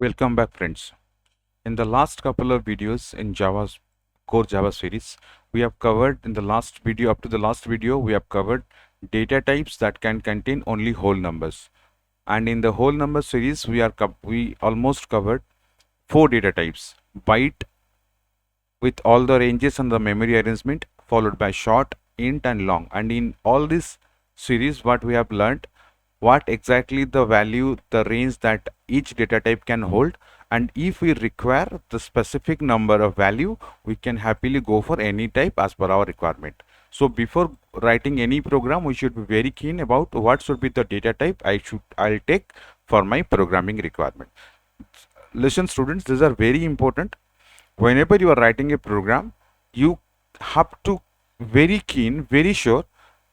Welcome back, friends. In the last couple of videos in Java's core Java series, we have covered in the last video, up to the last video, we have covered data types that can contain only whole numbers. And in the whole number series, we almost covered four data types: byte with all the ranges and the memory arrangement, followed by short, int, and long. And in all this series, what we have learned, what exactly the value, the range that each data type can hold, and if we require the specific number of value, we can happily go for any type as per our requirement. So before writing any program, we should be very keen about what should be the data type I'll take for my programming requirement. Listen, students, these are very important. Whenever you are writing a program, you have to very keen, very sure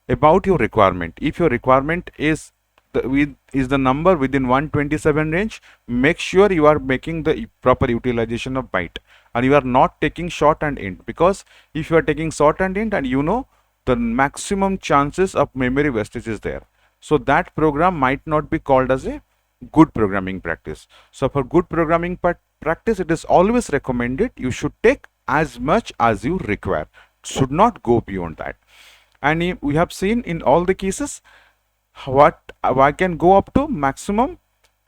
about your requirement. If your requirement is the number within 127 range, make sure you are making the proper utilization of byte and you are not taking short and int, because if you are taking short and int, and the maximum chances of memory wastage is there, so that program might not be called as a good programming practice. So for good programming practice, it is always recommended you should take as much as you require, should not go beyond that. And we have seen in all the cases what I can go up to maximum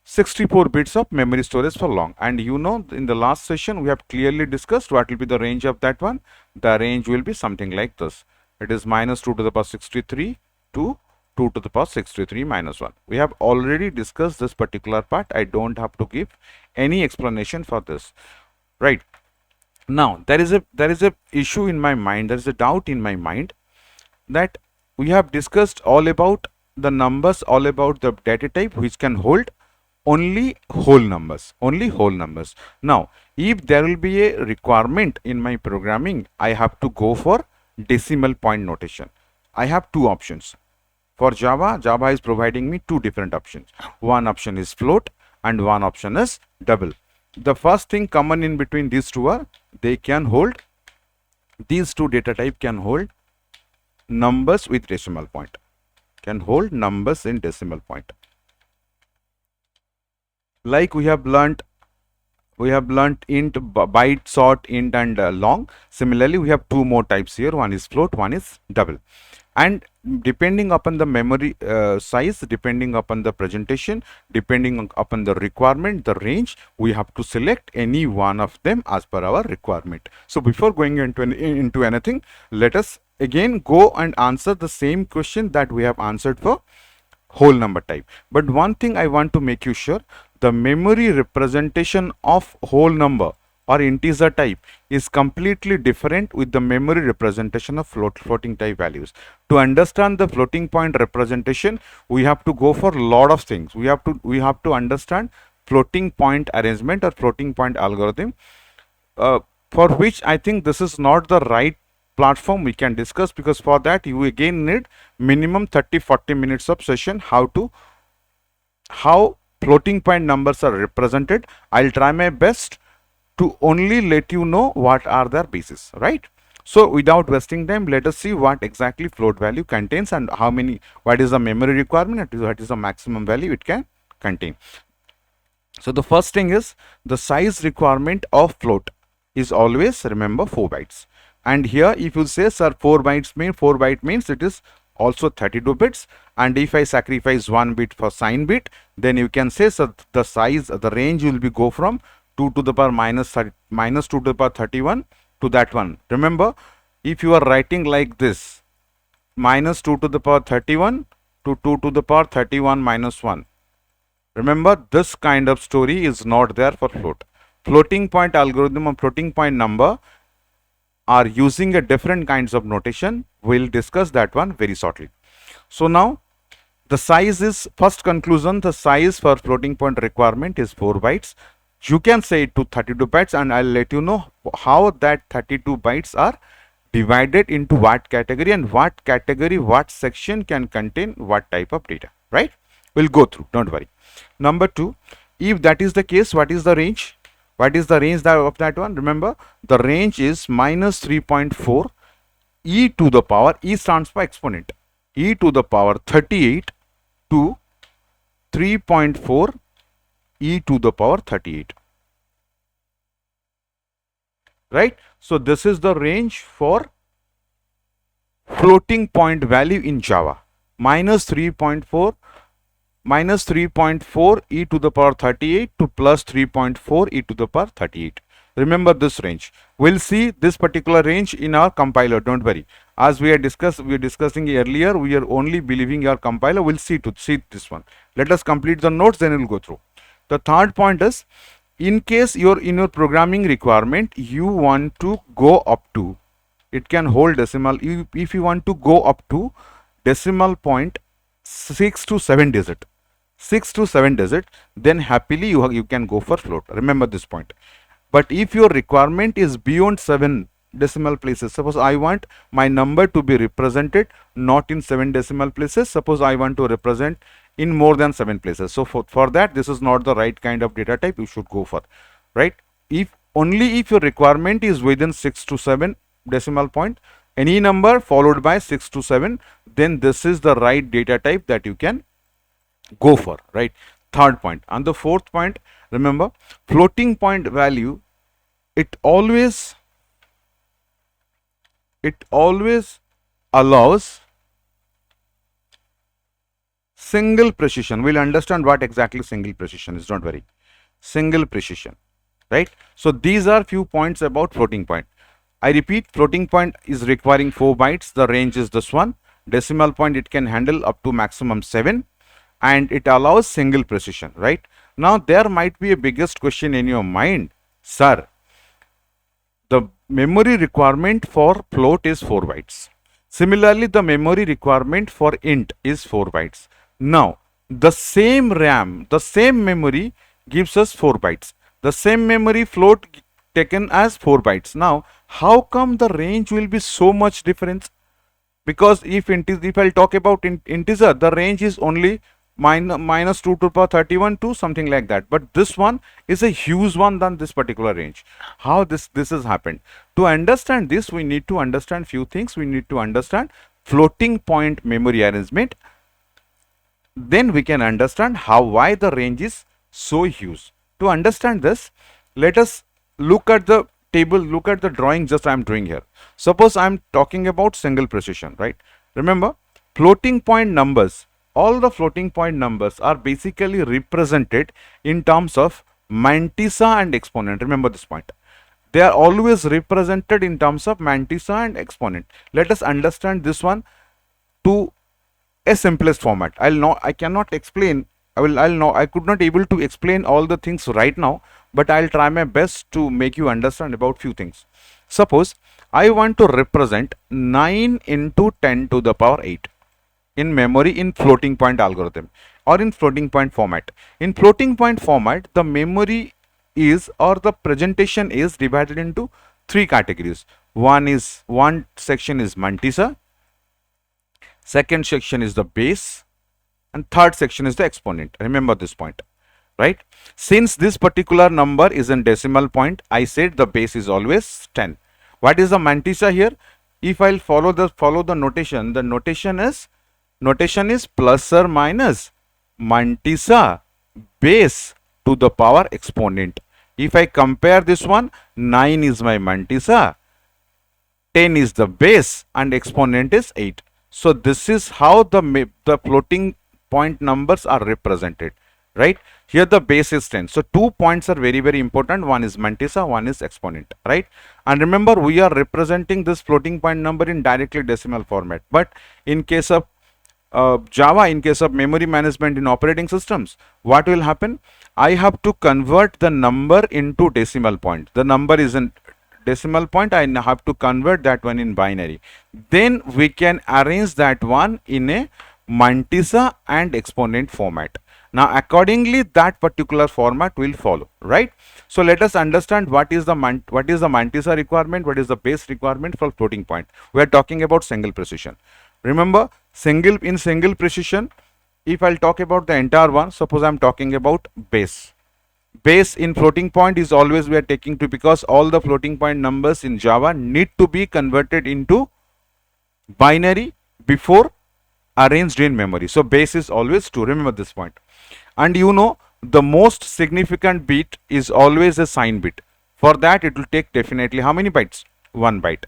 64 bits of memory storage for long. And in the last session we have clearly discussed what will be the range of that one. The range will be something like this. It is minus 2 to the power 63 to 2 to the power 63 minus 1. We have already discussed this particular part. I don't have to give any explanation for this, right? Now there is a issue in my mind, there is a doubt in my mind, that we have discussed all about the numbers, all about the data type which can hold only whole numbers, Now if there will be a requirement in my programming, I have to go for decimal point notation. I have two options. For Java is providing me two different options. One option is float and one option is double. The first thing common in between these two are they can hold, these two data type can hold numbers with decimal point, can hold numbers in decimal point. Like we have learnt int, byte, short, int, and long. Similarly, we have two more types here. One is float, one is double. And depending upon the memory size, depending upon the presentation, depending upon the requirement, the range, we have to select any one of them as per our requirement. So before going into anything, let us again go and answer the same question that we have answered for whole number type. But one thing I want to make you sure, the memory representation of whole number or integer type is completely different with the memory representation of floating type values. To understand the floating point representation, we have to go for a lot of things. We have to understand floating point arrangement or floating point algorithm, for which I think this is not the right platform we can discuss, because for that you again need minimum 30-40 minutes of session how floating point numbers are represented. I'll try my best to only let you know what are their bases, right? So without wasting time, let us see what exactly float value contains and what is the memory requirement and what is the maximum value it can contain. So the first thing is the size requirement of float is always, remember, 4 bytes. And here if you say, sir, 4 byte means it is also 32 bits, and if I sacrifice 1 bit for sign bit, then you can say, so the range will be go from 2 to the power minus 2 to the power 31 to that one. Remember, if you are writing like this, minus 2 to the power 31 to 2 to the power 31 minus 1. Remember, this kind of story is not there for float. Floating point algorithm or floating point number are using a different kinds of notation. We'll discuss that one very shortly. So now the size is, first conclusion, the size for floating point requirement is 4 bytes. You can say it to 32 bytes, and I'll let you know how that 32 bytes are divided into what category, and what category, what section can contain what type of data, right? We'll go through, don't worry. Number 2, if that is the case, what is the range? What is the range of that one? Remember, the range is minus 3.4 e to the power, e stands for exponent, e to the power 38 to 3.4 e to the power 38. Right? So this is the range for floating point value in Java. Minus 3.4 e to the power 38 to plus 3.4 e to the power 38. Remember this range. We'll see this particular range in our compiler. Don't worry. As we are discussing earlier, we are only believing our compiler. We'll see this one. Let us complete the notes, then we'll go through. The third point is, in case in your programming requirement, you want to go up to, it can hold decimal. If you want to go up to decimal point 6 to 7 digit, then happily you can go for float. Remember this point. But if your requirement is beyond 7 decimal places, suppose I want my number to be represented not in 7 decimal places, suppose I want to represent in more than 7 places. So for that, this is not the right kind of data type you should go for, right? Only if your requirement is within 6 to 7 decimal point, any number followed by 6 to 7, then this is the right data type that you can go for, right? Third point. And the fourth point, remember, floating point value, it always allows single precision. We'll understand what exactly single precision is, don't worry. Single precision, right? So these are few points about floating point. I repeat, floating point is requiring 4 bytes. The range is this one. Decimal point, it can handle up to maximum 7, and it allows single precision, right? Now there might be a biggest question in your mind, sir, the memory requirement for float is 4 bytes. Similarly, the memory requirement for int is 4 bytes. Now, the same RAM, the same memory gives us 4 bytes. The same memory float taken as 4 bytes. Now, how come the range will be so much difference? Because if I'll talk about integer, the range is only minus 2 to the power 31 to something like that. But this one is a huge one than this particular range. How this has happened? To understand this, we need to understand few things. We need to understand floating point memory arrangement. Then we can understand why the range is so huge. To understand this, let us look at the table, look at the drawing just I am doing here. Suppose I am talking about single precision, right? Remember, floating point numbers, all the floating point numbers are basically represented in terms of mantissa and exponent. Remember this point. They are always represented in terms of mantissa and exponent. Let us understand this one to a simplest format. I cannot explain. I could not able to explain all the things right now, but I'll try my best to make you understand about few things. Suppose I want to represent 9 into 10 to the power 8 in memory in floating point algorithm or in floating point format. In floating point format, the memory is, or the presentation is, divided into 3 categories. One section is mantissa, second section is the base, and third section is the exponent. Remember this point, right? Since this particular number is in decimal point, I said the base is always 10. What is the mantissa here? If I'll follow the notation, the notation is plus or minus mantissa base to the power exponent. If I compare this one, 9 is my mantissa, 10 is the base, and exponent is 8. So this is how the floating point numbers are represented, right? Here the base is 10. So 2 points are very, very important. One is mantissa, one is exponent, right? And remember, we are representing this floating point number in directly decimal format. But in case of Java, in case of memory management in operating systems, what will happen? I have to convert the number into decimal point. The number is in decimal point, I have to convert that one in binary. Then we can arrange that one in a mantissa and exponent format. Now accordingly, that particular format will follow, right? So let us understand what is the mantissa requirement, what is the base requirement for floating point. We are talking about single precision. Remember, in single precision, if I'll talk about the entire one, suppose I'm talking about base. Base in floating point is always we are taking 2, because all the floating point numbers in Java need to be converted into binary before arranged in memory. So base is always 2. Remember this point. And you know, the most significant bit is always a sign bit. For that, it will take definitely how many bytes? 1 byte.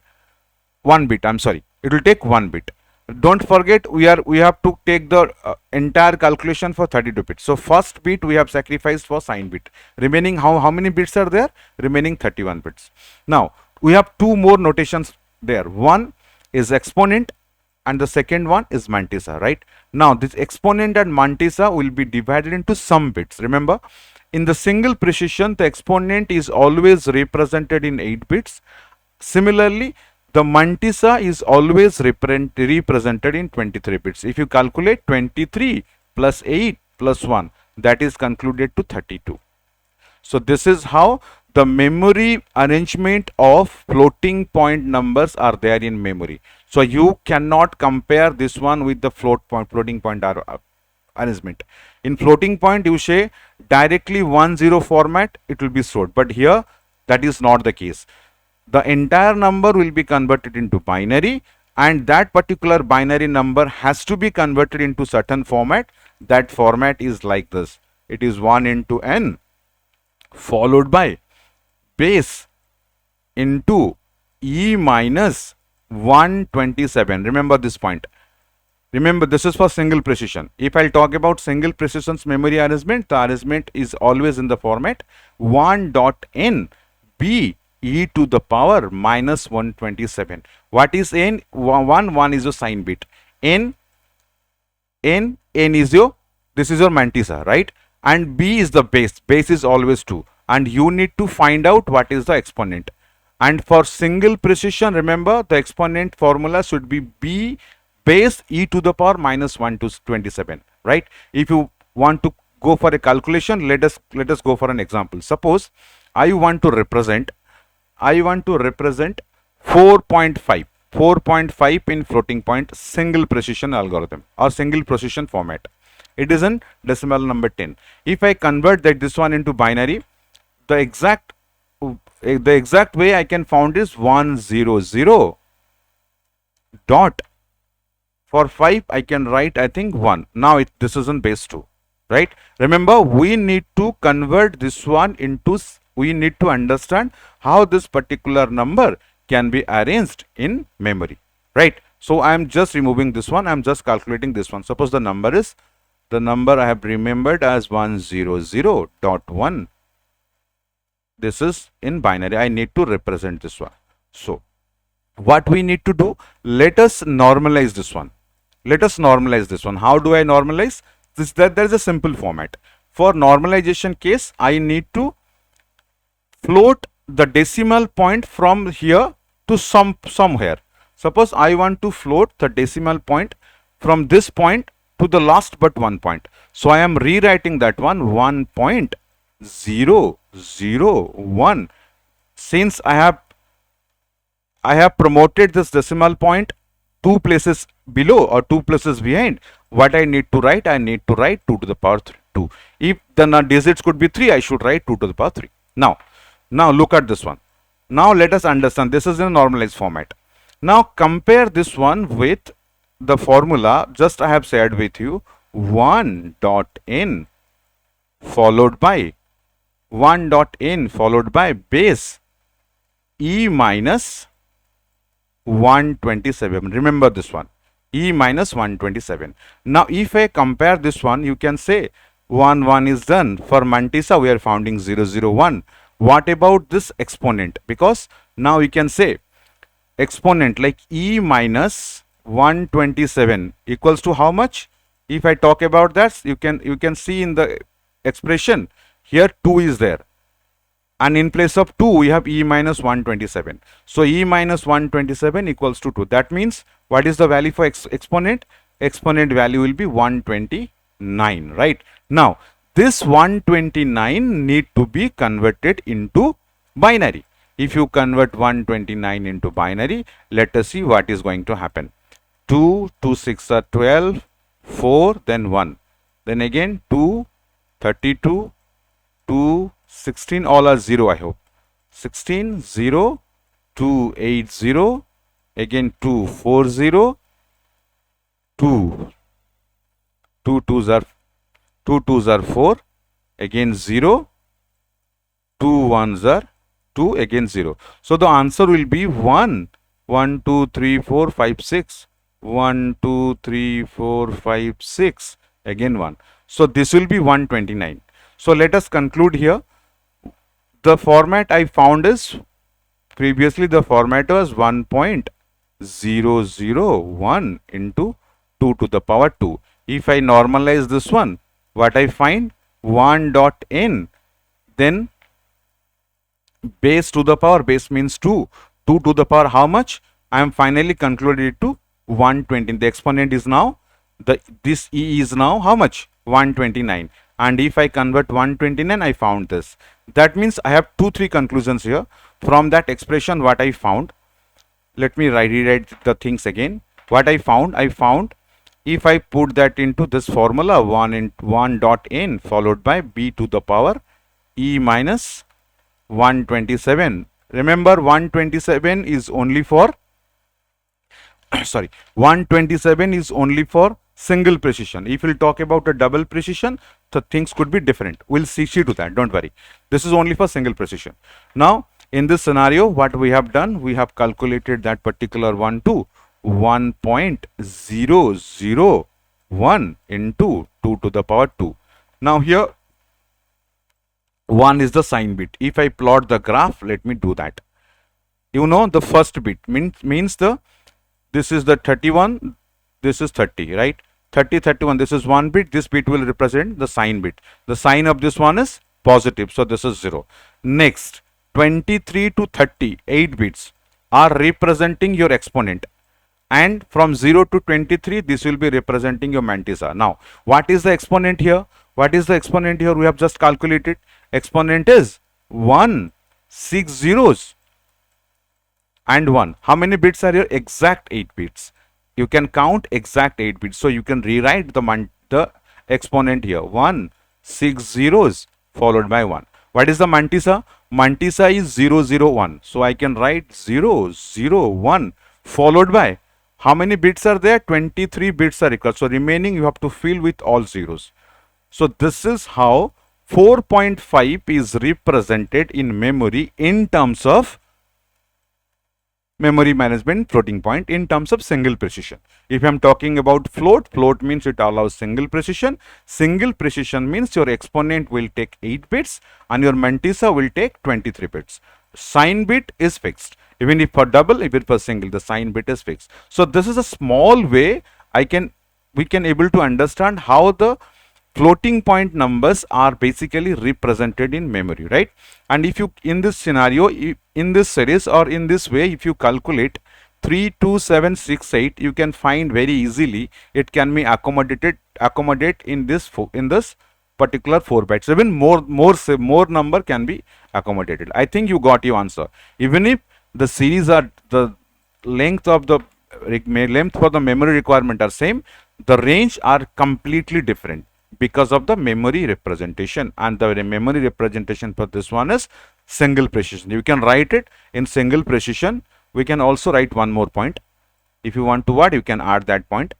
1 bit, I'm sorry, it will take 1 bit. Don't forget, we have to take the entire calculation for 32 bits. So first bit we have sacrificed for sign bit. Remaining how many bits are there? Remaining 31 bits. Now we have two more notations there. One is exponent and the second one is mantissa, right? Now this exponent and mantissa will be divided into some bits. Remember, in the single precision, the exponent is always represented in 8 bits. Similarly, the mantissa is always represented in 23 bits. If you calculate 23 plus 8 plus 1, that is concluded to 32. So this is how the memory arrangement of floating point numbers are there in memory. So you cannot compare this one with the floating point arrangement. In floating point, you say directly 1-0 format, it will be stored. But here, that is not the case. The entire number will be converted into binary, and that particular binary number has to be converted into certain format. That format is like this. It is 1 into n followed by base into e minus 127. Remember this point. Remember, this is for single precision. If I'll talk about single precision's memory arrangement, the arrangement is always in the format 1.n b e to the power minus 127. What is n? 1 is a sign bit. N is your, this is your mantissa, right? And b is the base. Base is always 2. And you need to find out what is the exponent. And for single precision, remember, the exponent formula should be b base e to the power minus 127, right? If you want to go for a calculation, let us go for an example. Suppose I want to represent 4.5 in floating point single precision algorithm or single precision format. It is in decimal number 10. If I convert this one into binary, the exact way I can found is 100 dot. For 5 I can write, I think, 1. Now this is in base 2, right? Remember, we need to convert this one into, we need to understand how this particular number can be arranged in memory, right? So I am just removing this one. I am just calculating this one. Suppose the number I have remembered as 100.1. This is in binary. I need to represent this one. So what we need to do, let us normalize this one. How do I normalize this? There is a simple format. For normalization case, I need to float the decimal point from here to somewhere. Suppose I want to float the decimal point from this point to the last but one point. So I am rewriting that one 1.001. Since I have promoted this decimal point 2 places below or 2 places behind, what I need to write? I need to write 2 to the power 2. If the digits could be 3, I should write 2 to the power 3. Now look at this one. Now let us understand, this is in a normalized format. Now compare this one with the formula just I have shared with you, 1.n followed by base e minus 127. Remember this one, e minus 127. Now if I compare this one, you can say 1 is done. For mantissa we are finding 001. What about this exponent? Because now you can say exponent like e minus 127 equals to how much? If I talk about that, you can see in the expression here 2 is there, and in place of 2 we have e minus 127. So e minus 127 equals to 2. That means what is the value for exponent? Exponent value will be 129, right? Now this 129 need to be converted into binary. If you convert 129 into binary, let us see what is going to happen. 2, 2 6 are 12, 4, then 1, then again 2, 32, 2, 16, all are 0, I hope. 16, 0, 2, 8, 0, again 2, 4, 0, 2, 2 2s are 4, again 0, 2 ones are 2, again 0. So the answer will be 1, 1, 2, 3, 4, 5, 6, 1, 2, 3, 4, 5, 6, again 1. So this will be 129. So let us conclude here. The format I found is, previously the format was 1.001 into 2 to the power 2. If I normalize this one, what I find? 1 dot n, then base to the power, base means 2, 2 to the power how much? I am finally concluded it to 120. The exponent is now, this e is now how much? 129. And if I convert 129, I found this. That means I have 3 conclusions here from that expression. What I found, let me rewrite the things again. What I found if I put that into this formula, 1 dot n followed by b to the power e minus 127. Remember, 127 is only for sorry, 127 is only for single precision. If we'll talk about a double precision, the things could be different. We'll see to that, don't worry. This is only for single precision. Now in this scenario, what we have done, we have calculated that particular one to 1.001 into 2 to the power 2. Now here 1 is the sign bit. If I plot the graph, let me do that. You know, the first bit means this is the 31, this is 30, right? 30, 31, this is one bit. This bit will represent the sign bit. The sign of this one is positive, so this is 0. Next, 23 to 30, 8 bits are representing your exponent. And from 0 to 23, this will be representing your mantissa. Now, what is the exponent here? What is the exponent here? We have just calculated. Exponent is 1, 6 zeros and 1. How many bits are here? Exact 8 bits. You can count exact 8 bits. So you can rewrite the exponent here. 1, 6 zeros followed by 1. What is the mantissa? Mantissa is 0, 0, 1. So I can write 0, 0, 1 followed by, how many bits are there? 23 bits are required. So remaining you have to fill with all zeros. So this is how 4.5 is represented in memory in terms of memory management floating point in terms of single precision. If I am talking about float, float means it allows single precision. Single precision means your exponent will take 8 bits and your mantissa will take 23 bits. Sign bit is fixed. Even if for double, even for single, the sign bit is fixed. So this is a small way we can able to understand how the floating point numbers are basically represented in memory, right? And if you, in this scenario, in this series or in this way, if you calculate 3, 2, 7, 6, 8, you can find very easily it can be accommodate in this particular 4 bytes. Even more number can be accommodated. I think you got your answer. Even if the series are, the length for the memory requirement are same, the range are completely different because of the memory representation, and the memory representation for this one is single precision. You can write it in single precision. We can also write one more point. If you want to add, you can add that point.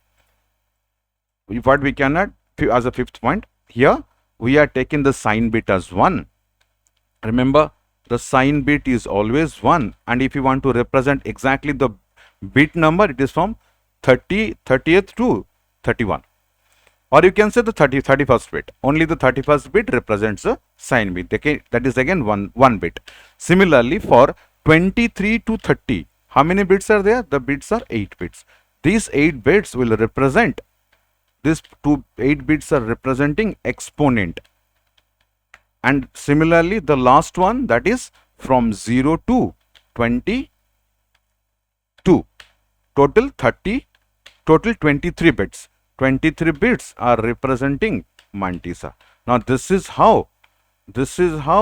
What we can add as a 5th point, here we are taking the sign bit as 1. Remember, the sign bit is always 1, and if you want to represent exactly the bit number, it is from 30th to 31. Or you can say the 31st bit. Only the 31st bit represents a sign bit. Okay, that is again one bit. Similarly, for 23 to 30, how many bits are there? The bits are 8 bits. These 8 bits will represent, these 8 bits are representing exponent. And similarly, the last one, that is from 0 to 22. Total 23 bits. 23 bits are representing mantissa. Now this is how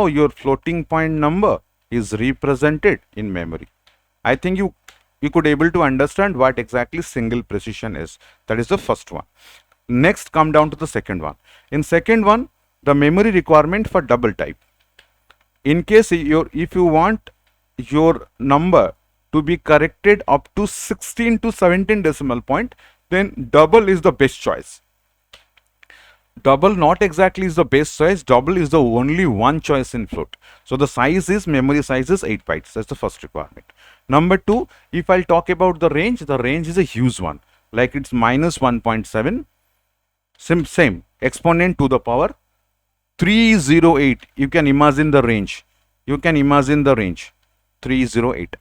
your floating point number is represented in memory. I think you could able to understand what exactly single precision is. That is the first one. Next, come down to the second one. In second one, the memory requirement for double type. In case if you want your number to be corrected up to 16 to 17 decimal point, then double is the best choice. Double not exactly is the best choice. Double is the only one choice in float. So the size is, memory size is 8 bytes. That's the first requirement. Number two, if I'll talk about the range is a huge one. Like it's minus 1.7. Same. Exponent to the power 308. You can imagine the range. 308.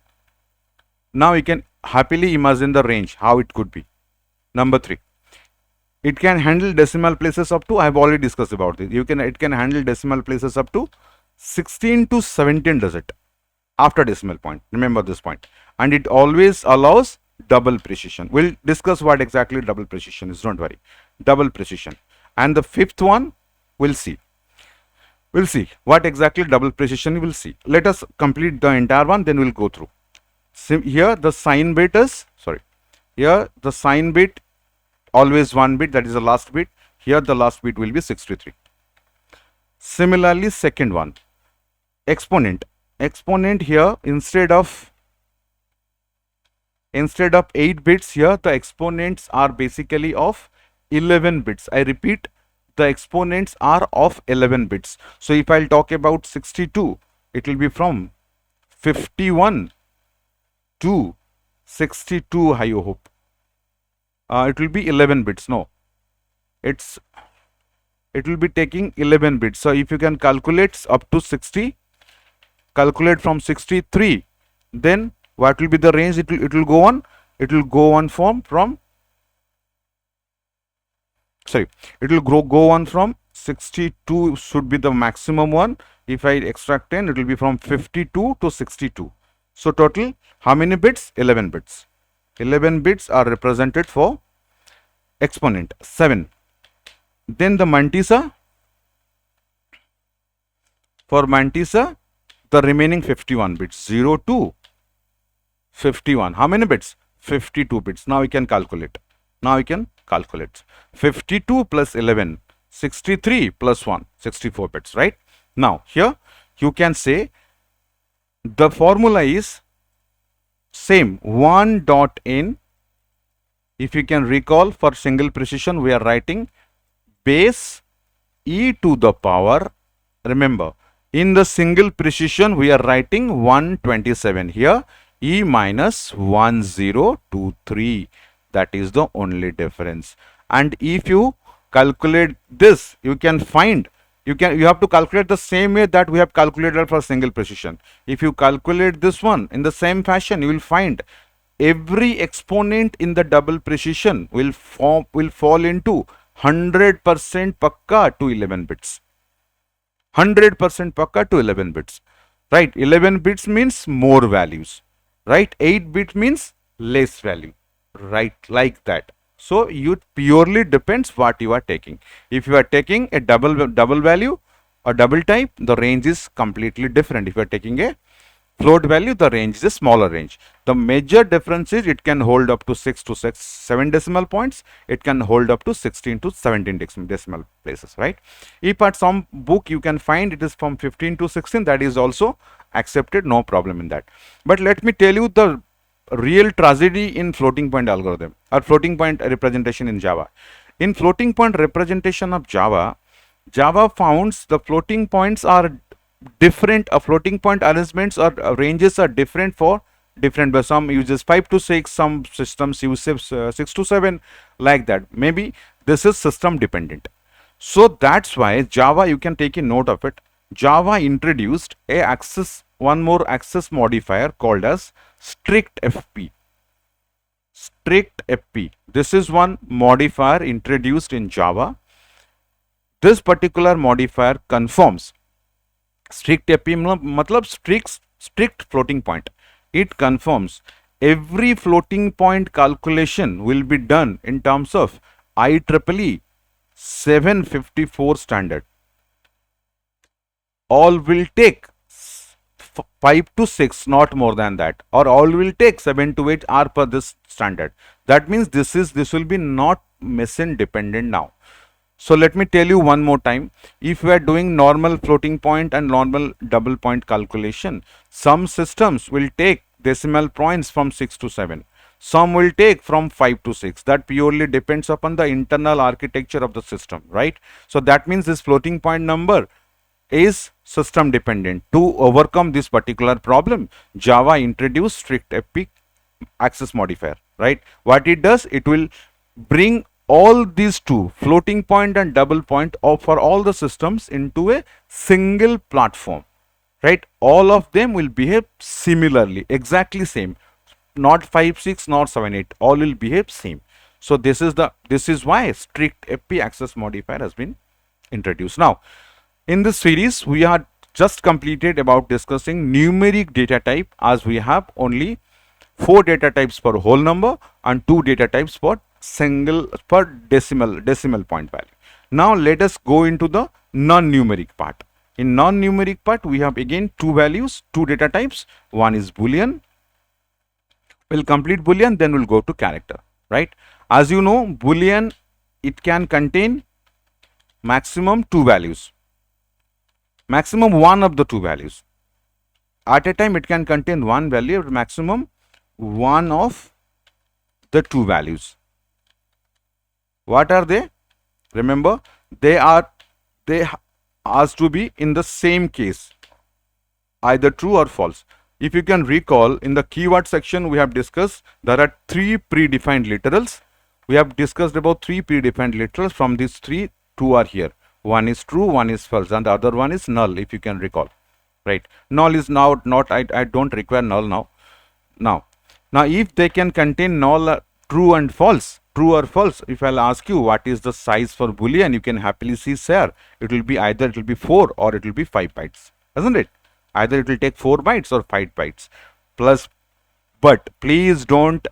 Now you can happily imagine the range, how it could be. Number three, it can handle decimal places up to, I have already discussed about this. It can handle decimal places up to 16 to 17 digit after decimal point. Remember this point. And it always allows double precision. We'll discuss what exactly double precision is, don't worry. Double precision. And the fifth one, we'll see what exactly double precision we'll see. Let us complete the entire one, then we'll go through. Here the sign bit is, always one bit, that is the last bit. Here the last bit will be 63. Similarly, second one, exponent here, instead of 8 bits, here the exponents are basically of 11 bits. I repeat, the exponents are of 11 bits. So if I'll talk about 62, it will be from 51 to 62, I hope. It will be 11 bits. No, it will be taking 11 bits. So if you can calculate up to 60, calculate from 63, then what will be the range? It will go on. It will go on from go on from 62 should be the maximum one. If I extract 10, it will be from 52 to 62. So total how many bits? 11 bits. 11 bits are represented for exponent. 7. Then the mantissa. For mantissa, the remaining 51 bits, 0 to 51. How many bits? 52 bits. Now we can calculate. 52 plus 11, 63 plus 1, 64 bits, right? Now here you can say the formula is same, 1 dot n. If you can recall, for single precision we are writing base e to the power. Remember, in the single precision we are writing 127. Here e minus 1023. That is the only difference. And if you calculate this, you can find, you have to calculate the same way that we have calculated for single precision. If you calculate this one in the same fashion, you will find every exponent in the double precision will fall into 100% pakka to 11 bits. 100% pakka to 11 bits. Right? 11 bits means more values. Right? 8 bit means less value. Right? Like that. So it purely depends what you are taking. If you are taking a double value or double type, the range is completely different. If you are taking a float value, the range is a smaller range. The major difference is it can hold up to 6 to 7 decimal points. It can hold up to 16 to 17 decimal places, right? If at some book you can find it is from 15 to 16, that is also accepted, no problem in that. But let me tell you the real tragedy in floating point algorithm or floating point representation in Java. In floating point representation of Java, Java founds the floating points are different. Floating point arrangements or ranges are different for different, but some uses 5 to 6, some systems use 6 to 7, like that. Maybe this is system dependent. So that's why Java, you can take a note of it, Java introduced one more access modifier called as strict FP. Strict FP. This is one modifier introduced in Java. This particular modifier confirms strict FP matlab strict floating point. It confirms every floating point calculation will be done in terms of IEEE 754 standard. All will take 5 to 6, not more than that, or all will take 7 to 8 are per this standard. That means this will be not machine dependent now. So let me tell you one more time. If we are doing normal floating point and normal double point calculation, some systems will take decimal points from 6 to 7. Some will take from 5 to 6. That purely depends upon the internal architecture of the system, right? So that means this floating point number is system dependent. To overcome this particular problem, Java introduced strict FP access modifier, right? What it does, it will bring all these two, floating point and double point, for all the systems into a single platform, right? All of them will behave similarly, exactly same, not 5 6 not 7 8, all will behave same. So this is why strict FP access modifier has been introduced. Now in this series we are just completed about discussing numeric data type, as we have only 4 data types per whole number and 2 data types per decimal point value. Now let us go into the non-numeric part. In non-numeric part, we have again 2 values, 2 data types. One is Boolean. We'll complete Boolean, then we'll go to character, right? As you know, Boolean, it can contain maximum 2 values, maximum one of the 2 values. At a time, it can contain one value, maximum one of the 2 values. What are they? Remember, they has to be in the same case, either true or false. If you can recall, in the keyword section we have discussed there are 3 predefined literals. We have discussed about 3 predefined literals. From these 3, 2 are here. One is true, one is false, and the other one is null, if you can recall, right? Null is now not, I don't require null now. Now if they can contain null, true and false, true or false, if I'll ask you what is the size for Boolean, you can happily see, sir, it will be either it will be 4 or it will be 5 bytes, isn't it? Either it will take 4 bytes or 5 bytes plus. But please don't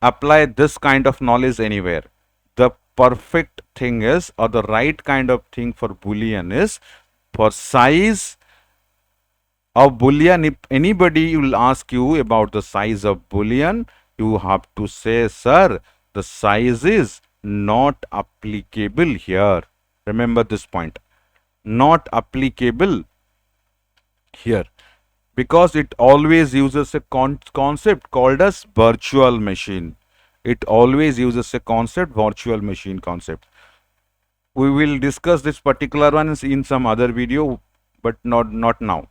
apply this kind of knowledge anywhere. The perfect thing is, or the right kind of thing for Boolean is, for size of Boolean, if anybody will ask you about the size of Boolean, you have to say, sir, the size is not applicable here. Remember this point, not applicable here, because it always uses a concept called as virtual machine. It always uses a concept, virtual machine concept. We will discuss this particular one in some other video, but not now.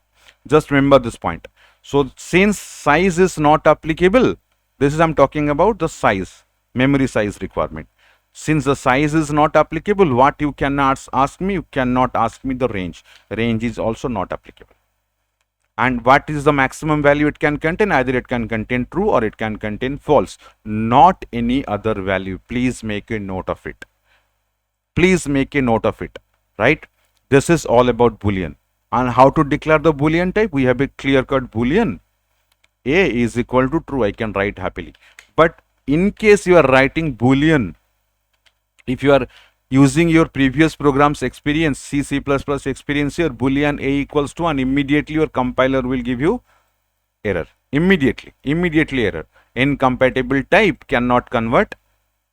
Just remember this point. So since size is not applicable, this is I'm talking about the size, memory size requirement. Since the size is not applicable, what you cannot ask me, you cannot ask me the range. Range is also not applicable. And what is the maximum value it can contain? Either it can contain true or it can contain false, not any other value. Please make a note of it. Please make a note of it, right? This is all about Boolean. And how to declare the Boolean type? We have a clear-cut Boolean. A is equal to true, I can write happily. But in case you are writing Boolean, if you are using your previous program's experience, C++ experience here, Boolean A equals to 1, immediately your compiler will give you error. Immediately error. Incompatible type cannot convert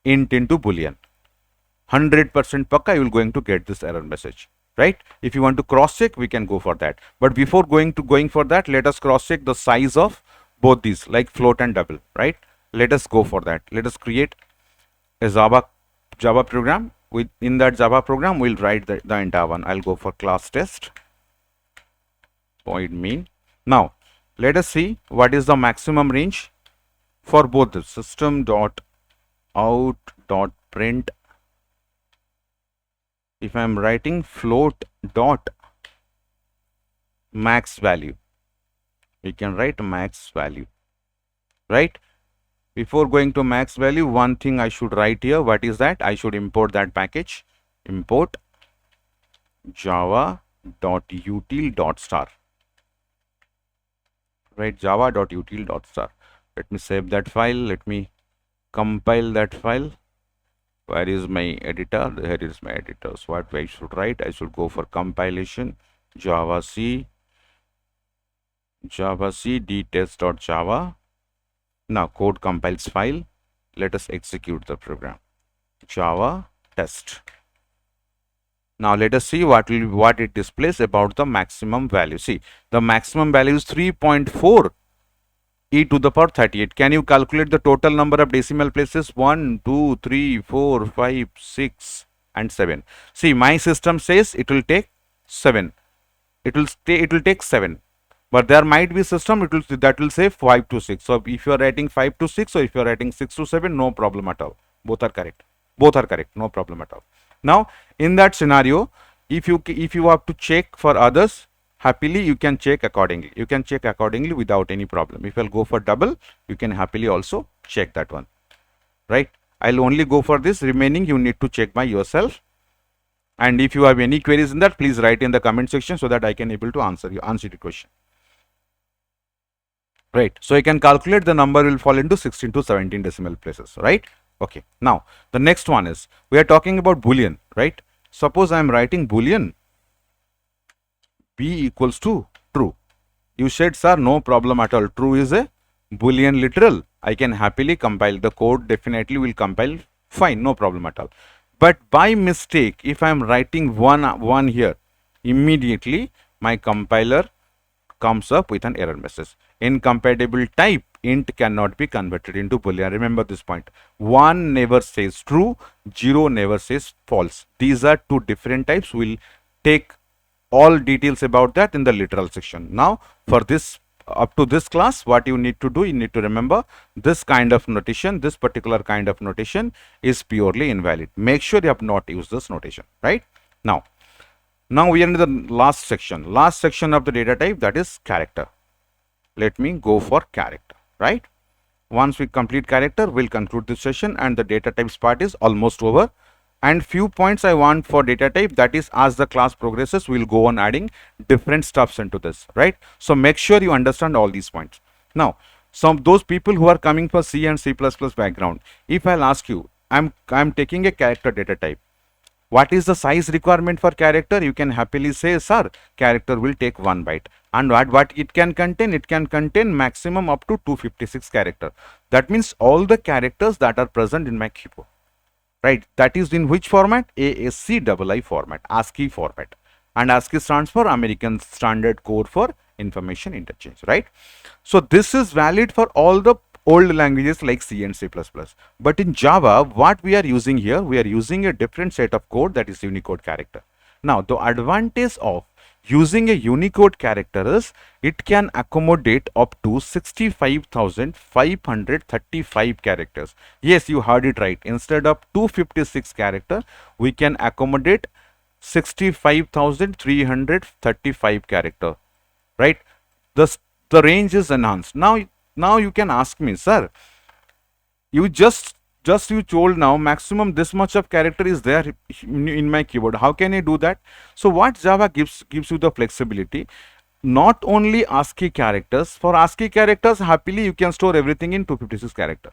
int into Boolean. 100% pakka you will going to get this error message, right? If you want to cross check, we can go for that. But before going for that, let us cross check the size of both these, like float and double, right? Let us go for that. Let us create a Java program. In that Java program, we'll write the entire one. I'll go for class test void main. Now let us see what is the maximum range for both the system.out.print. If I am writing float dot max value, we can write max value, right? Before going to max value, one thing I should write here. What is that? I should import that package. Import java.util.star, right? Java.util.star. Let me save that file. Let me compile that file. Where is my editor? Here is my editor. So what I should write? I should go for compilation. Java C dtest.java. Now code compiles file. Let us execute the program. Java test. Now let us see what it displays about the maximum value. See, the maximum value is 3.4. e to the power 38. Can you calculate the total number of decimal places? 1, 2, 3, 4, 5, 6 and 7. See, my system says it will take 7. It will take 7. But there might be system that will say 5 to 6. So if you are writing 5 to 6 or if you are writing 6 to 7, no problem at all. Both are correct. Both are correct. No problem at all. Now, in that scenario, if you have to check for others, happily you can check accordingly. You can check accordingly without any problem. If I'll go for double, you can happily also check that one. Right? I'll only go for this. Remaining you need to check by yourself. And if you have any queries in that, please write in the comment section so that I can able to answer your question. Right. So I can calculate the number will fall into 16 to 17 decimal places. Right. Okay. Now the next one is we are talking about Boolean. Right. Suppose I am writing Boolean b equals to true. You said, sir, no problem at all. True is a Boolean literal. I can happily compile the code. Definitely will compile fine. No problem at all. But by mistake, if I am writing one here, immediately my compiler comes up with an error message. Incompatible type int cannot be converted into Boolean. Remember this point. 1 never says true, 0 never says false. These are two different types. We'll take all details about that in the literal section. Now, for this up to this class, what you need to do, you need to remember this kind of notation, this particular kind of notation is purely invalid. Make sure you have not used this notation, right? Now we are in the last section of the data type, that is character. Let me go for character, right? Once we complete character, we'll conclude this session and the data types part is almost over. And few points I want for data type, that is as the class progresses, we'll go on adding different stuffs into this, right? So make sure you understand all these points. Now, those people who are coming for C and C++ background, if I'll ask you, I'm taking a character data type. What is the size requirement for character? You can happily say, sir, character will take 1 byte. And what it can contain? It can contain maximum up to 256 character. That means all the characters that are present in my keyboard. Right, that is in which format? ASCII format, ASCII format. And ASCII stands for American Standard Code for Information Interchange, right? So this is valid for all the old languages like C and C++. But in Java, what we are using here, we are using a different set of code, that is Unicode character. Now, the advantage of using a Unicode character is it can accommodate up to 65,535 characters. Yes, you heard it right. Instead of 256 character, we can accommodate 65,335 character. Right? The range is enhanced. Now you can ask me, sir, you just you told now maximum this much of character is there in my keyboard. How can I do that? So what Java gives you the flexibility. Not only ASCII characters, for ASCII characters happily you can store everything in 256 character,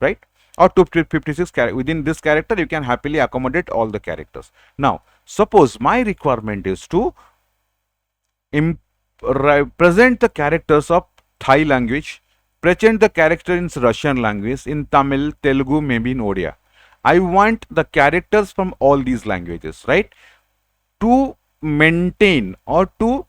right? Or 256 character. Within this character you can happily accommodate all the characters. Now suppose my requirement is to present the characters of Thai language, present the character in Russian language, in Tamil, Telugu, maybe in Odia. I want the characters from all these languages, right? To maintain or to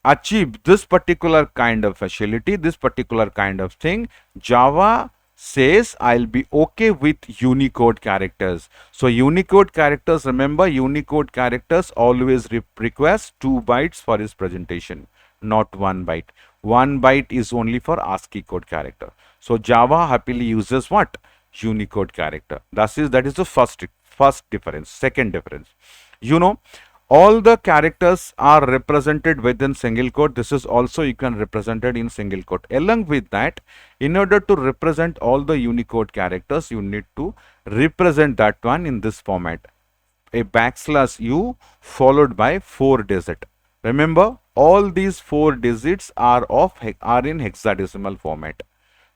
achieve this particular kind of facility, this particular kind of thing, Java says I'll be okay with Unicode characters. So Unicode characters, remember, Unicode characters always requires 2 bytes for its presentation, not 1 byte. 1 byte is only for ASCII code character. So Java happily uses what? Unicode character. That is the first difference. Second difference, you know, all the characters are represented within single quote. This is also you can represented in single quote. Along with that, in order to represent all the Unicode characters, you need to represent that one in this format. A \U followed by 4 digit. Remember, all these 4 digits are in hexadecimal format.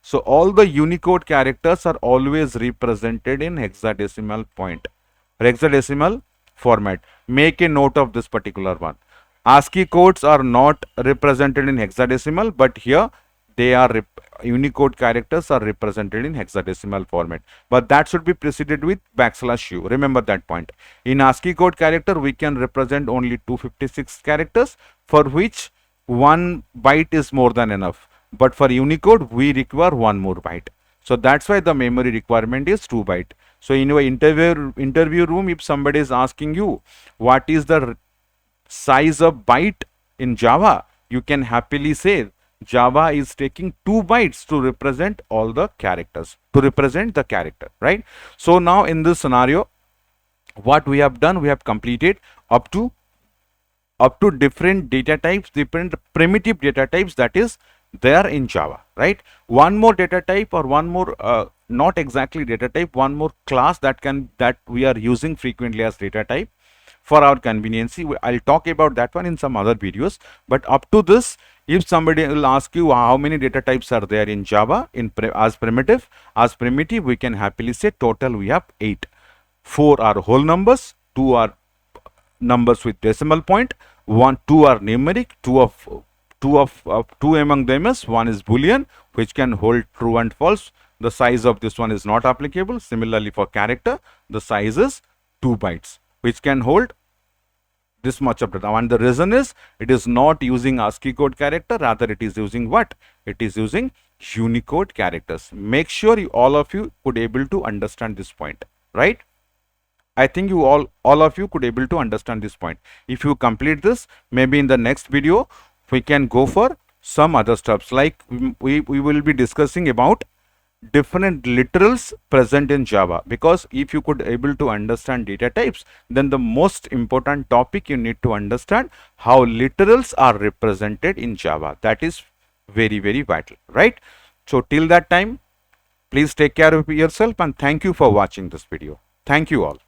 So all the Unicode characters are always represented in hexadecimal format. Make a note of this particular one. ASCII codes are not represented in hexadecimal, but here they are Unicode characters are represented in hexadecimal format. But that should be preceded with \U. Remember that point. In ASCII code character, we can represent only 256 characters, for which 1 byte is more than enough. but for Unicode we require one more byte. So that's why the memory requirement is 2 byte. So in your interview room, if somebody is asking you what is the size of byte in Java, you can happily say Java is taking 2 bytes to represent all the characters, to represent the character, right? So now in this scenario, what we have done, we have completed up to different data types, different primitive data types that is there in Java, right? One more data type, or one more not exactly data type, one more class that we are using frequently as data type for our conveniency. I'll talk about that one in some other videos, but up to this, if somebody will ask you how many data types are there in Java as primitive, we can happily say total we have 8. 4 are whole numbers, 2 are numbers with decimal point, 2 are numeric, two among them is one is boolean, which can hold true and false. The size of this one is not applicable. Similarly for character, the size is 2 bytes, which can hold this much of data. And the reason is it is not using ASCII code character, rather it is using what? It is using Unicode characters. Make sure all of you could able to understand this point, right? I think you all of you could able to understand this point. If you complete this, maybe in the next video we can go for some other stuffs, like we will be discussing about different literals present in Java, because if you could able to understand data types, then the most important topic you need to understand how literals are represented in Java. That is very, very vital, right? So till that time, please take care of yourself, and thank you for watching this video. Thank you all.